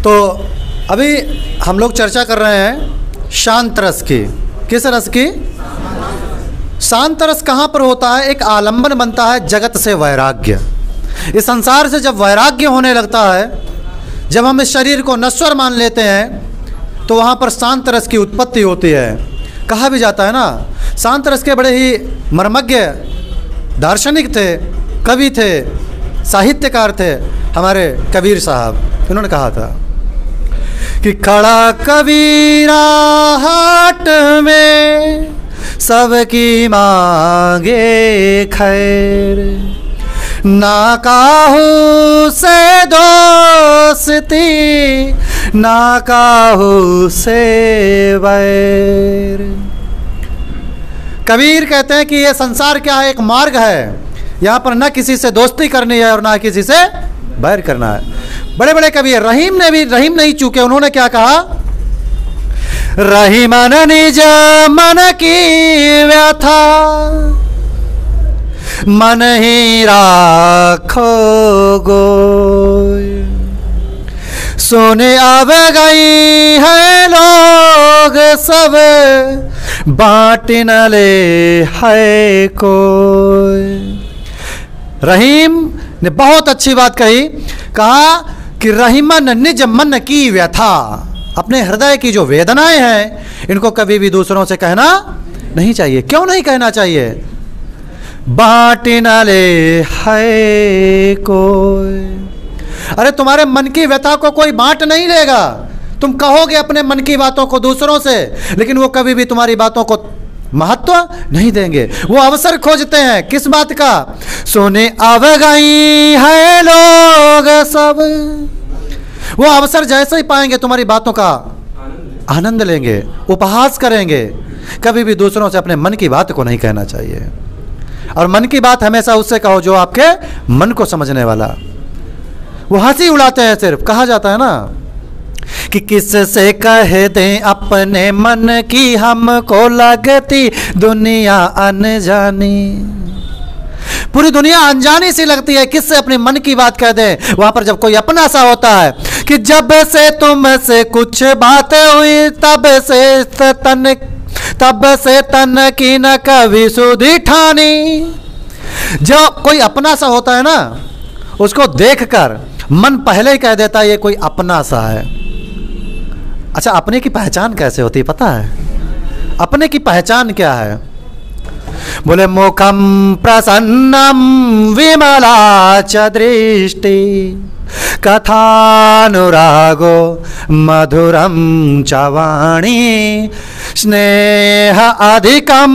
तो अभी हम लोग चर्चा कर रहे हैं शांत रस की। किस रस की? शांत रस कहाँ पर होता है? एक आलंबन बनता है जगत से वैराग्य। इस संसार से जब वैराग्य होने लगता है, जब हम इस शरीर को नश्वर मान लेते हैं, तो वहाँ पर शांत रस की उत्पत्ति होती है। कहा भी जाता है ना, शांत रस के बड़े ही मर्मज्ञ दार्शनिक थे, कवि थे, साहित्यकार थे हमारे कबीर साहब। उन्होंने कहा था कि खड़ा कबीरा हाट में सबकी मांगे खैर, ना काहू से दोस्ती ना काहू से वैर। कबीर कहते हैं कि ये संसार क्या है? एक मार्ग है। यहाँ पर न किसी से दोस्ती करनी है और ना किसी से बैर करना है। बड़े बड़े कवि रहीम ने भी रहीम नहीं चूके। उन्होंने क्या कहा? रही मन निज मन की व्यथा, मन ही राखो गोय, सोने अब गई है लोग सब, बांट न ले है कोई। रहीम ने बहुत अच्छी बात कही। कहा कि रहीमन निज मन की व्यथा, अपने हृदय की जो वेदनाएं हैं इनको कभी भी दूसरों से कहना नहीं चाहिए। क्यों नहीं कहना चाहिए? बांट न ले है कोई। अरे तुम्हारे मन की व्यथा को कोई बांट नहीं लेगा। तुम कहोगे अपने मन की बातों को दूसरों से, लेकिन वो कभी भी तुम्हारी बातों को महत्व नहीं देंगे। वो अवसर खोजते हैं। किस बात का? सोने अब गई है लोग सब। वो अवसर जैसे ही पाएंगे तुम्हारी बातों का आनंद लेंगे, उपहास करेंगे। कभी भी दूसरों से अपने मन की बात को नहीं कहना चाहिए। और मन की बात हमेशा उससे कहो जो आपके मन को समझने वाला। वो हंसी उड़ाते हैं सिर्फ। कहा जाता है ना कि किससे कह दें अपने मन की हमको लगती दुनिया अनजानी। पूरी दुनिया अनजानी सी लगती है। किससे अपने मन की बात कह दें? वहां पर जब कोई अपना सा होता है कि जब से तुमसे कुछ बात हुई तब से तन की न कभी सुधी ठानी। जब कोई अपना सा होता है ना, उसको देखकर मन पहले ही कह देता है ये कोई अपना सा है। अच्छा, अपने की पहचान कैसे होती है पता है? अपने की पहचान क्या है? बोले मुखम प्रसन्नम विमला च दृष्टि, कथानुरागो मधुरम च वाणी, स्नेह अधिकम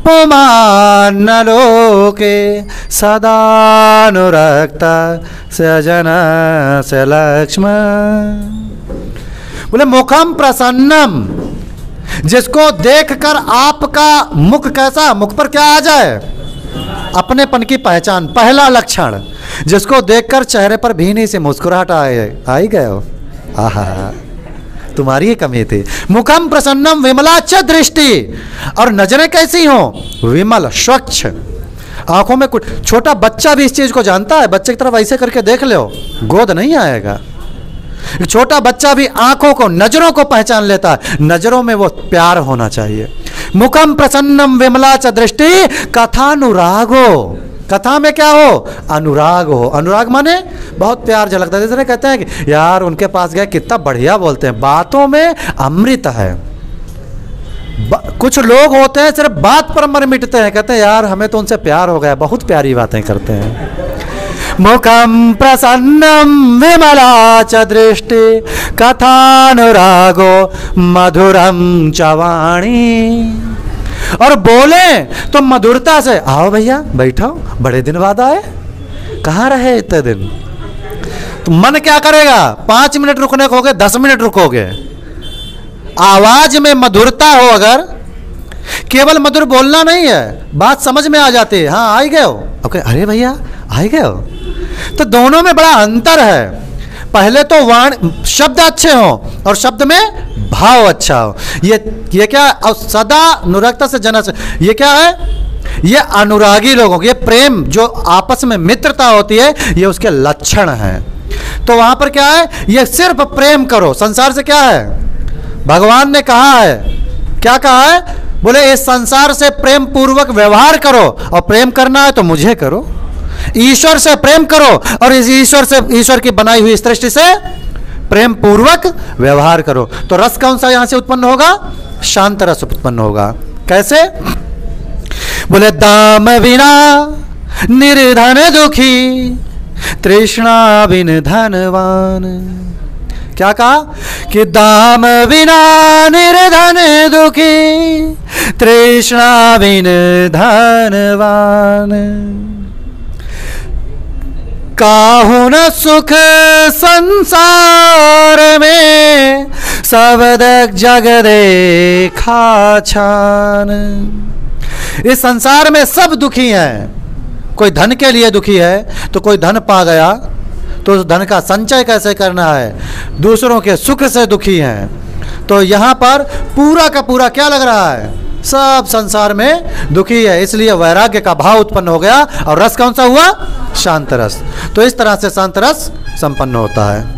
पुमान लोके, सदानुरक्त सजन से लक्ष्मण। बोले मुखम प्रसन्नम, जिसको देखकर आपका मुख कैसा, मुख पर क्या आ जाए? अपनेपन की पहचान। पहला लक्षण, जिसको देखकर चेहरे पर भीनी से मुस्कुराहट आ ही गए हो। आहा, तुम्हारी ही कमी थी। मुखम प्रसन्नम विमला च दृष्टि, और नजरें कैसी हो? विमल, स्वच्छ। आंखों में कुछ, छोटा बच्चा भी इस चीज को जानता है। बच्चे की तरफ ऐसे करके देख लो, गोद नहीं आएगा। छोटा बच्चा भी आंखों को, नजरों को पहचान लेता है। नजरों में वो प्यार होना चाहिए। मुखम प्रसन्नम विमला च दृष्टि, कथानुरागो, कथा में क्या हो? अनुराग हो। अनुराग माने बहुत प्यार झलकता है। जैसे कहते हैं कि यार उनके पास गए, कितना बढ़िया बोलते हैं, बातों में अमृत है। कुछ लोग होते हैं सिर्फ बात पर मर मिटते हैं, कहते हैं यार हमें तो उनसे प्यार हो गया, बहुत प्यारी बातें करते हैं। मुखम प्रसन्नम विमला च दृष्टि, कथानुरागो मधुरम च वाणी। और बोले तो मधुरता से, आओ भैया बैठो, बड़े दिन बाद आए, कहाँ रहे इतने दिन? तो मन क्या करेगा? 5 मिनट रुकने को हो गए, 10 मिनट रुकोगे। आवाज में मधुरता हो, अगर केवल मधुर बोलना नहीं है, बात समझ में आ जाती है। हाँ, आई गए हो, ओके, अरे भैया आई गए हो। तो दोनों में बड़ा अंतर है। पहले तो शब्द अच्छे हो और शब्द में भाव अच्छा हो। ये क्या? और सदा अनुरक्ता से जना से, ये क्या है? ये अनुरागी लोगों, ये प्रेम जो आपस में मित्रता होती है, ये उसके लक्षण हैं। तो वहां पर क्या है, ये सिर्फ प्रेम करो। संसार से क्या है, भगवान ने कहा है, क्या कहा है, बोले इस संसार से प्रेम पूर्वक व्यवहार करो, और प्रेम करना है तो मुझे करो। ईश्वर से प्रेम करो और इस ईश्वर की बनाई हुई सृष्टि से प्रेम पूर्वक व्यवहार करो। तो रस कौन सा यहां से उत्पन्न होगा, शांत रस उत्पन्न होगा। कैसे, बोले दाम बिना निर्धन दुखी, तृष्णा बिन धनवान। क्या कहा कि दाम बिना निर्धन दुखी, तृष्णा बिन धनवान। काहू न सुख संसार में, सब जग देखा छान। इस संसार में सब दुखी हैं। कोई धन के लिए दुखी है, तो कोई धन पा गया तो उस धन का संचय कैसे करना है, दूसरों के सुख से दुखी हैं। तो यहाँ पर पूरा का पूरा क्या लग रहा है, सब संसार में दुखी है, इसलिए वैराग्य का भाव उत्पन्न हो गया। और रस कौन सा हुआ, शांत रस। तो इस तरह से शांत रस संपन्न होता है।